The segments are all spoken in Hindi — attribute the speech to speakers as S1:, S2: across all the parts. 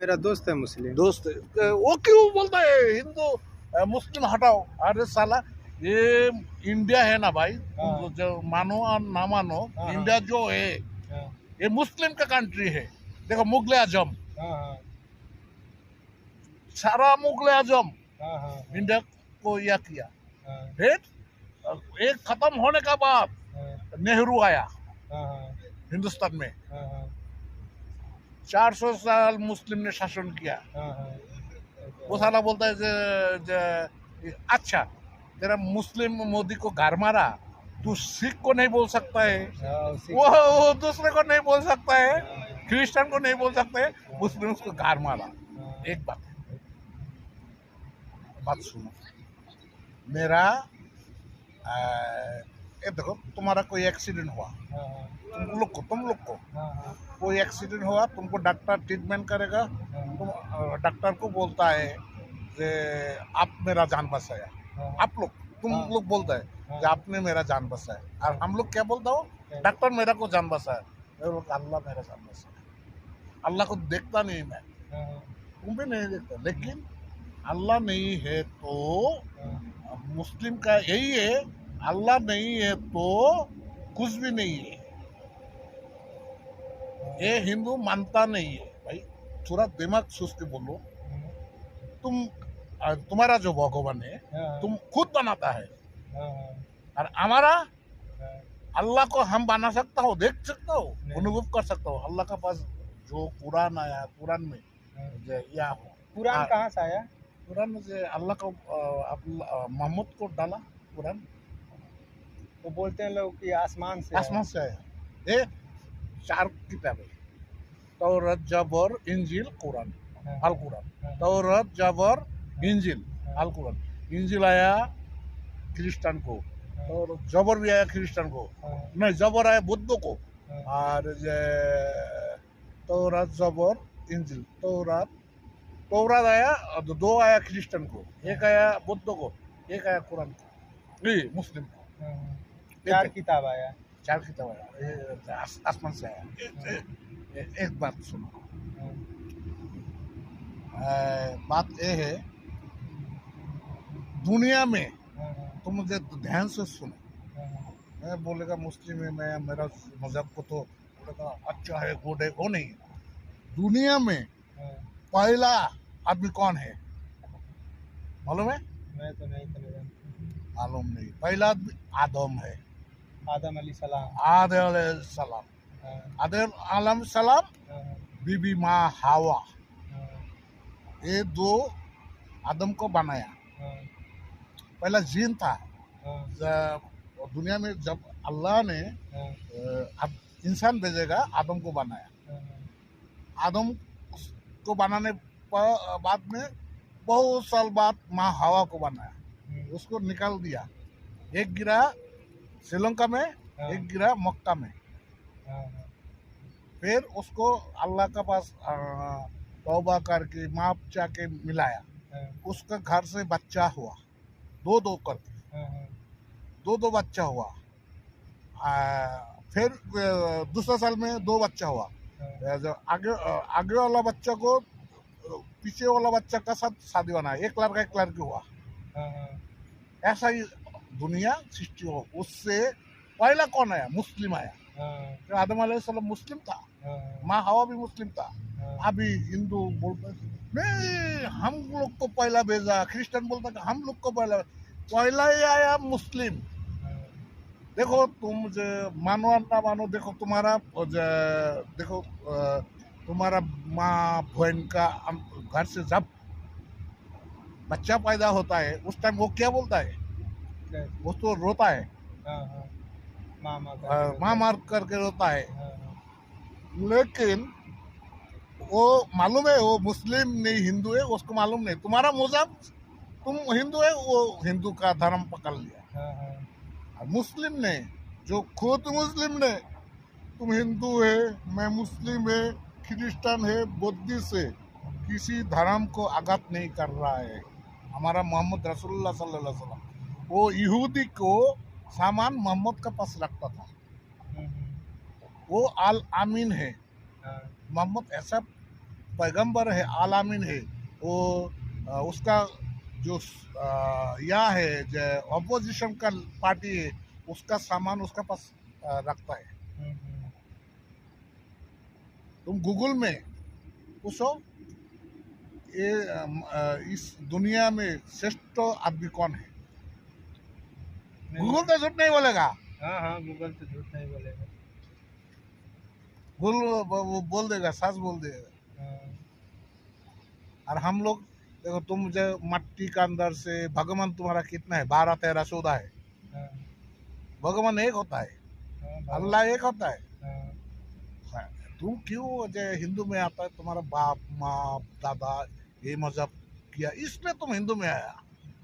S1: मेरा दोस्त है मुस्लिम।
S2: दोस्त है। वो क्यों बोलता है हिंदू मुस्लिम हटाओ? अरे साला, ये इंडिया है ना भाई, तुम जो मानो और ना मानो, इंडिया जो है ये मुस्लिम का कंट्री है। देखो मुगल आजम, सारा मुगल आजम इंडिया को यह किया। फिर एक खत्म होने का बाद नेहरू आया हिंदुस्तान में। 400 साल मुस्लिम ने शासन किया। वो साला बोलता है अच्छा तेरा मुस्लिम मोदी को घर मारा, तू सिख को नहीं बोल सकता है, वो दूसरे को नहीं बोल सकता है, क्रिश्चियन को नहीं बोल सकता है, मुस्लिम उसको घर मारा। एक बात सुनो मेरा, ये देखो तुम्हारा कोई एक्सीडेंट हुआ, तुम लोग को कोई एक्सीडेंट हुआ, तुमको डॉक्टर ट्रीटमेंट करेगा, तुम डॉक्टर को बोलता है कि आप मेरा जान बचाया। तुम लोग बोलता है कि आपने मेरा जान बचाया, और हम लोग क्या बोलता हो? डॉक्टर मेरा को जान बचाया, अल्लाह मेरा जान बचाया। अल्लाह को देखता नहीं मैं, तुम भी नहीं देखता, लेकिन अल्लाह नहीं है तो मुस्लिम का यही है, अल्लाह नहीं है तो कुछ भी नहीं है। ये हिंदू मानता नहीं है भाई, थोड़ा दिमाग सोच के बोलो। तुम्हारा जो भगवान है तुम खुद बनाता है, और हमारा अल्लाह को हम बना सकता हो, देख सकता हो, अनुभव कर सकता हो। अल्लाह का पास जो कुरान आया, कुरान में या
S1: कुरान कहाँ से आया?
S2: कुरान में से अल्लाह को मोहम्मद को डाला कुरान।
S1: वो बोलते हैं लोग कि आसमान से
S2: आया। ये 4 किताबें, तौरात, जबर, इंजिल, कुरान, अल कुरान। तौरात, जबर, इंजिल, अल कुरान। इंजिल आया क्रिश्चियन को, और जबर भी आया क्रिश्चियन को, नहीं जबर आया बुद्ध को, और तौरात, जबर, इंजिल। तौरात आया, 2 आया क्रिश्चियन को, 1 आया बुद्ध को, 1 आया कुरान को, मुस्लिम को।
S1: 4 किताब आया,
S2: 4 किताब आया, आसमान से आया। एक बात सुनो, बात ये है, दुनिया में तुम मुझे ध्यान से सुनो, मैं बोलेगा मुस्लिम है, मैं मेरा मजहब को तो बोलेगा अच्छा है, गुड है, वो नहीं। दुनिया में पहला आदमी कौन है मालूम है?
S1: मैं तो नहीं
S2: मालूम नहीं। पहला आदमी आदम है,
S1: आदम अलैहिस्सलाम।
S2: आदम अलैहिस्सलाम, बीबी माँ हवा, ये 2 आदम को बनाया। पहला जीन था। दुनिया में जब अल्लाह ने इंसान भेजेगा, आदम को बनाया। आदम को बनाने बाद में बहुत साल बाद माँ हवा को बनाया, उसको निकाल दिया। एक गिरा श्रीलंका में, एक गिरा मक्का में। फिर उसको अल्लाह का पास तौबा करके माफ चाह के मिलाया, उसका घर से बच्चा हुआ, 2 करके 2 बच्चा हुआ। फिर दूसरा साल में 2 बच्चा हुआ। आगे वाला बच्चा को पीछे वाला बच्चा का साथ शादी बनाया, 1 लड़का 1 लड़की हुआ। ऐसा ही दुनिया सृष्टि हो। उससे पहला कौन आया? मुस्लिम आया। तो आदम अलैहिस्सलाम मुस्लिम था, माँ हवा भी मुस्लिम था। अभी हिंदू बोलते नहीं, हम लोग को पहला भेजा, क्रिश्चियन बोलता है हम लोग को पहला ही आया मुस्लिम। देखो तुम मानो ना मानो, देखो तुम्हारा माँ बहन का घर से जब बच्चा पैदा होता है, उस टाइम वो क्या बोलता है? वो तो रोता है, माँ मार करके रोता है। लेकिन वो मालूम है वो मुस्लिम नहीं हिंदू है, उसको मालूम नहीं। तुम्हारा मजहब, तुम हिंदू है, वो हिंदू का धर्म पकड़ लिया। मुस्लिम ने, जो खुद मुस्लिम ने, तुम हिंदू है, मैं मुस्लिम है, क्रिश्चियन है, बुद्धिस्ट है, किसी धर्म को आघात नहीं कर रहा है। हमारा मोहम्मद रसूलुल्लाह सल्लल्लाहु अलैहि वसल्लम, वो यहूदी को सामान मोहम्मद का पास रखता था, वो अल आमीन है। मोहम्मद ऐसा पैगंबर है, आलामीन है, वो उसका जो यह है जो अपोजिशन का पार्टी है, उसका सामान उसका पास रखता है। तुम गूगल में पूछो ये इस दुनिया में श्रेष्ठ आदमी कौन है, गूगल तो झूठ नहीं बोलेगा।
S1: हाँ हाँ, गूगल तो झूठ नहीं बोलेगा।
S2: गूगल वो बोल देगा, सच बोल देगा।
S1: हाँ,
S2: और हम लोग देखो, तुम जो मट्टी का अंदर से भगवान तुम्हारा कितना है, 12 13 14 है।
S1: हाँ,
S2: भगवान एक होता है,
S1: हाँ,
S2: अल्लाह एक होता है।
S1: हाँ,
S2: हाँ, तुम क्यों जो हिंदू में आता है, तुम्हारा बाप माँ दादा ये मजहब किया, इसलिए तुम हिंदू में आया,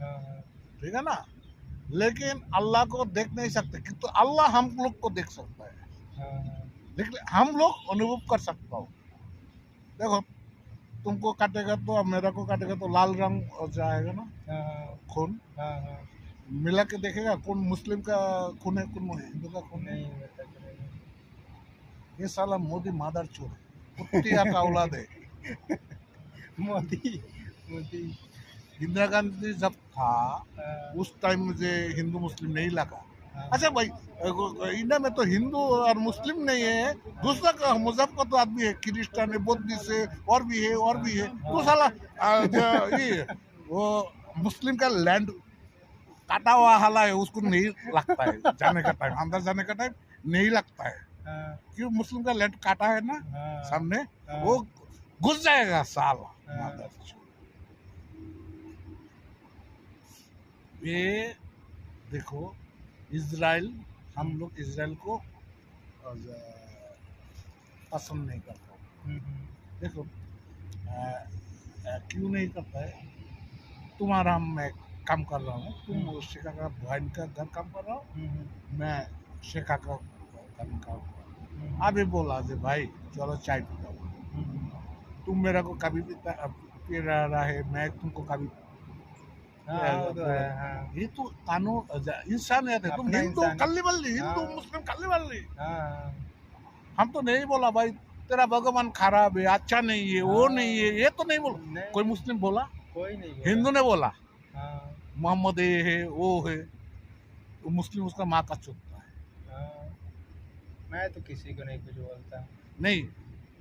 S1: हाँ,
S2: ठीक है ना। लेकिन अल्लाह को देख नहीं सकते, किंतु अल्लाह हम लोग को देख सकता है,
S1: हाँ,
S2: लेकिन हम लोग अनुभव कर सकता हो। देखो, तुमको काटेगा तो, अब मेरा को काटेगा तो लाल रंग हो जाएगा ना,
S1: हाँ,
S2: खून
S1: हाँ, हाँ,
S2: मिला के देखेगा कौन मुस्लिम का खून है, कौन हिंदू का खून है।
S1: नहीं बता चलेगा।
S2: ये साला मोदी मादर चोर है, कुत्तिया का औलाद है।
S1: मोदी मोदी
S2: इंदिरा गांधी जब था
S1: हाँ,
S2: उस टाइम मुझे हिंदू मुस्लिम नहीं लगा।
S1: हाँ,
S2: अच्छा भाई, इंडिया में तो हिंदू और मुस्लिम नहीं है, दूसरा का मजहब का तो आदमी है, क्रिश्चियन है, बुद्धिस्ट है, और भी है और भी है। तो साला ये वो मुस्लिम का लैंड काटा हुआ हाला है, उसको नहीं लगता है जाने का टाइम, अंदर जाने का टाइम नहीं लगता है।
S1: हाँ,
S2: क्यों, मुस्लिम का लैंड काटा है ना
S1: हाँ,
S2: सामने,
S1: हाँ,
S2: वो घुस जाएगा साला
S1: हाँ।
S2: मादर चोर। ये देखो, इजराइल, हम लोग इजराइल को पसंद नहीं करते। देखो क्यों नहीं करता है, तुम्हारा मैं काम कर रहा हूँ, तुम शेखा का बहन का घर काम कर रहा हो, मैं शेखा का घर काम कर रहा हूँ। अभी बोला जे भाई चलो चाय पीता, तुम मेरा को कभी पी रहा है, मैं तुमको कभी
S1: हाँ, वो तो है, हाँ,
S2: ये तो कानून इंसानियत है। तुम
S1: अपना
S2: हिंदू
S1: इंसान,
S2: कल्ली बल्ली, हिंदू
S1: हाँ,
S2: मुस्लिम कल्ली बल्ली।
S1: हाँ,
S2: हम तो नहीं बोला भाई तेरा भगवान खराब है, अच्छा नहीं है, वो नहीं है, ये तो नहीं बोला।
S1: नहीं,
S2: कोई मुस्लिम बोला,
S1: कोई नहीं बोला।
S2: हिंदू ने बोला
S1: हाँ,
S2: मोहम्मद ये है वो है, वो मुस्लिम उसका माँ का चुनता है।
S1: हाँ, मैं तो किसी को नहीं कुछ बोलता।
S2: नहीं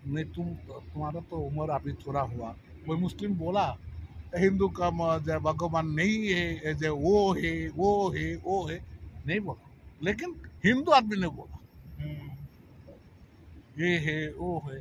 S2: नहीं, तुम्हारा तो उम्र अभी थोड़ा हुआ, कोई मुस्लिम बोला हिंदू का जो भगवान नहीं है, जो वो है वो है वो है, नहीं बोला। लेकिन हिंदू आदमी ने बोला ये है वो है।